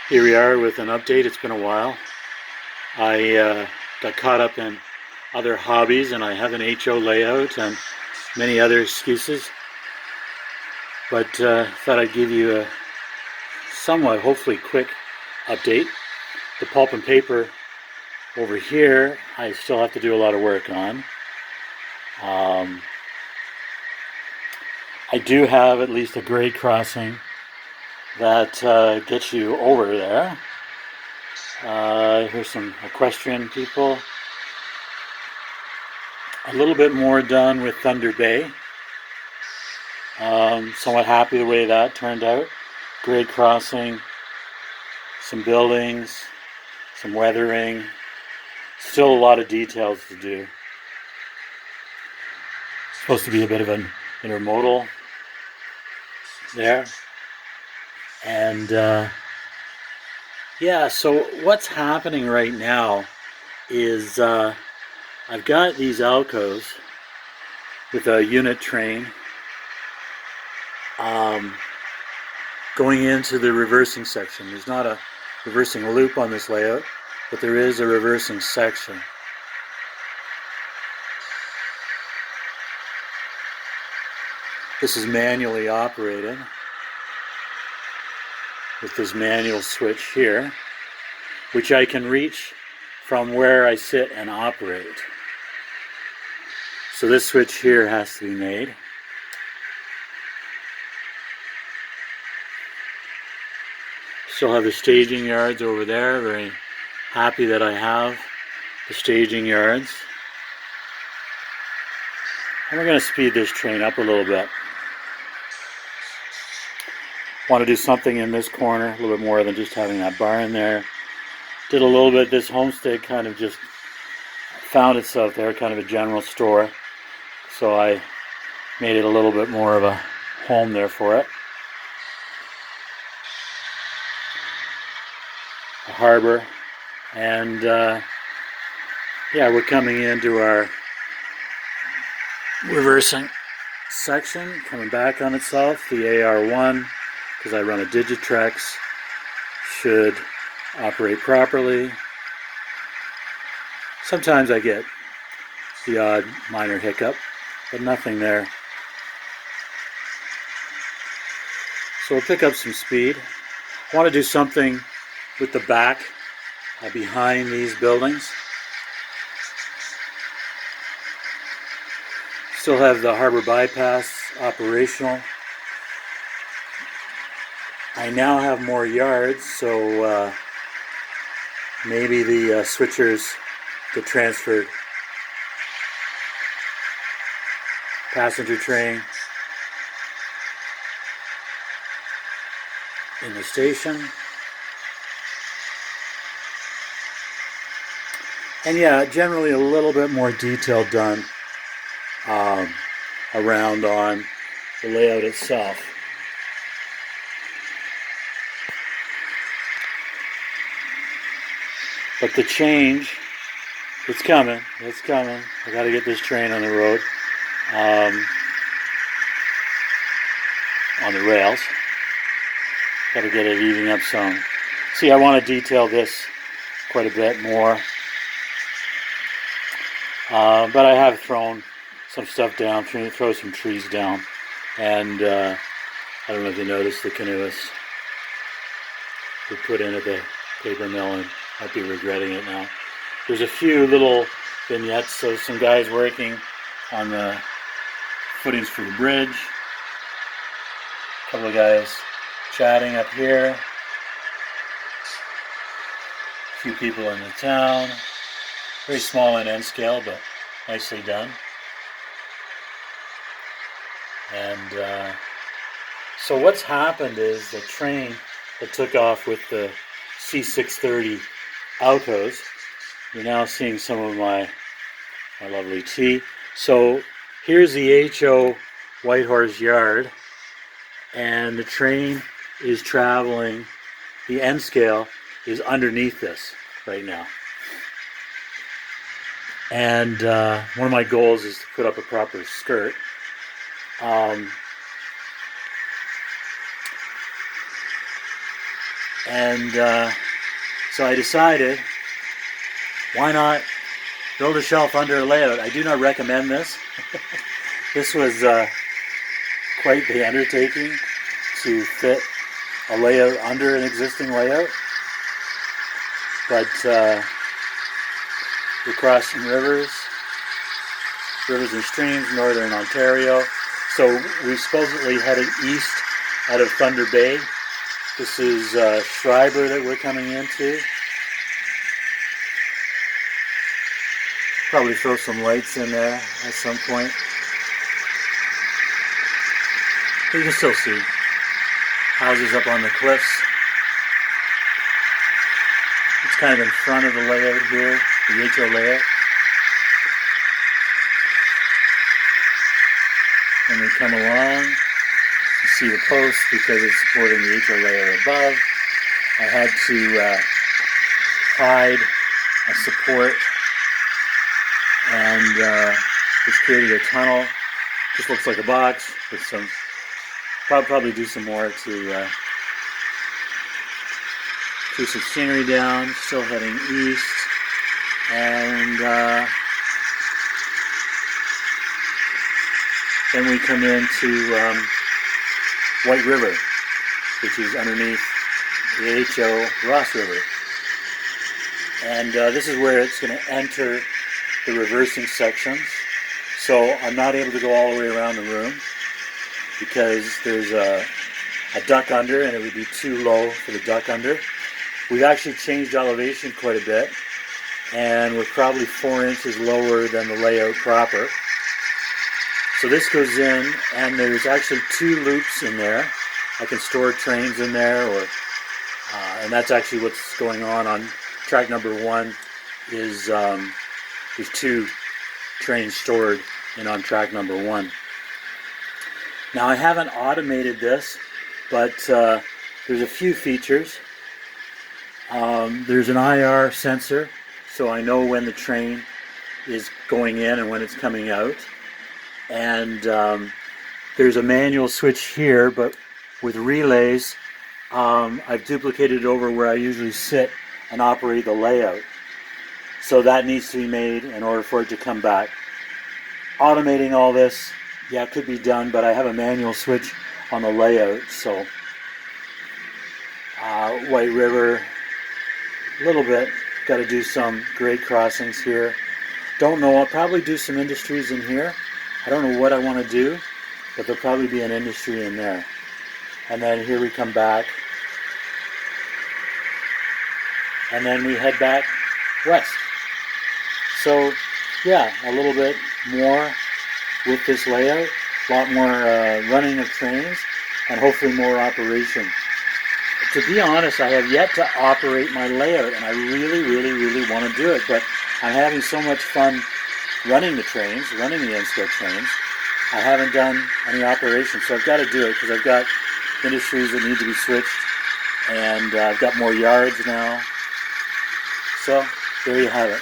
Here we are with an update. It's been a while. I got caught up in other hobbies and I have an HO layout and many other excuses. But thought I'd give you a somewhat, hopefully, quick update. The pulp and paper over here, I still have to do a lot of work on. I do have at least a grade crossing that gets you over there. Here's some equestrian people. A little bit more done with Thunder Bay. Somewhat happy the way that turned out. Grade crossing, some buildings, some weathering. Still a lot of details to do. Supposed to be a bit of an intermodal there. And yeah, so what's happening right now is I've got these Alcos with a unit train going into the reversing section. There's not a reversing loop on this layout, but there is a reversing section. This is manually operated with this manual switch here, which I can reach from where I sit and operate. So this switch here has to be made. Still have the staging yards over there. Very happy that I have the staging yards. And we're going to speed this train up a little bit. Want to do something in this corner, a little bit more than just having that barn there. Did a little bit, this homestead kind of just found itself there, kind of a general store. So I made it a little bit more of a home there for it. A harbor. And yeah, we're coming into our reversing section, coming back on itself. The AR1, because I run a Digitrex, should operate properly. Sometimes I get the odd minor hiccup, but nothing there. So we'll pick up some speed. I want to do something with the back behind these buildings. Still have the harbor bypass operational. I now have more yards, so maybe the switchers get transferred. Passenger train in the station. And yeah, generally a little bit more detail done around on the layout itself. But the change, it's coming. I got to get this train on the road, on the rails. Got to get it eating up some. See, I want to detail this quite a bit more. But I have thrown some stuff down, throw some trees down, and I don't know if you noticed the canoeists we put in at the paper mill and might be regretting it now. There's a few little vignettes, so some guys working on the footings for the bridge, a couple of guys chatting up here, a few people in the town. Very small in end scale, but nicely done. And so what's happened is the train that took off with the C630 Alcos, you're now seeing some of my lovely tea. So here's the HO Whitehorse Yard, and the train is traveling, the end scale is underneath this right now. And one of my goals is to put up a proper skirt. And so I decided, why not build a shelf under a layout? I do not recommend this. This was quite the undertaking to fit a layout under an existing layout. But we crossed some rivers and streams, northern Ontario. So we're supposedly heading east out of Thunder Bay. This is Schreiber that we're coming into. Probably throw some lights in there at some point. But you can still see houses up on the cliffs. It's kind of in front of the layout here, the HO layout. And we come along, you see the post because it's supporting the HO layer above. I had to hide a support, and just created a tunnel. Just looks like a box with some, probably do some more to some scenery down, still heading east, and then we come into White River, which is underneath the HO Ross River. And this is where it's going to enter the reversing sections. So I'm not able to go all the way around the room because there's a duck under, and it would be too low for the duck under. We've actually changed elevation quite a bit, and we're probably 4 inches lower than the layout proper. So this goes in, and there's actually 2 loops in there. I can store trains in there, or and that's actually what's going on track number 1. Is there's 2 trains stored in on track number 1. Now I haven't automated this, but there's a few features. There's an IR sensor, so I know when the train is going in and when it's coming out. And there's a manual switch here, but with relays, I've duplicated it over where I usually sit and operate the layout. So that needs to be made in order for it to come back. Automating all this, yeah, it could be done, but I have a manual switch on the layout. So White River, a little bit, got to do some grade crossings here. Don't know, I'll probably do some industries in here. I don't know what I want to do, but there'll probably be an industry in there. And then here we come back. And then we head back west. So yeah, a little bit more with this layout, a lot more running of trains, and hopefully more operation. To be honest, I have yet to operate my layout, and I really want to do it, but I'm having so much fun running the trains, running the Ensco trains. I haven't done any operation, so I've got to do it because I've got industries that need to be switched, and I've got more yards now. So there you have it.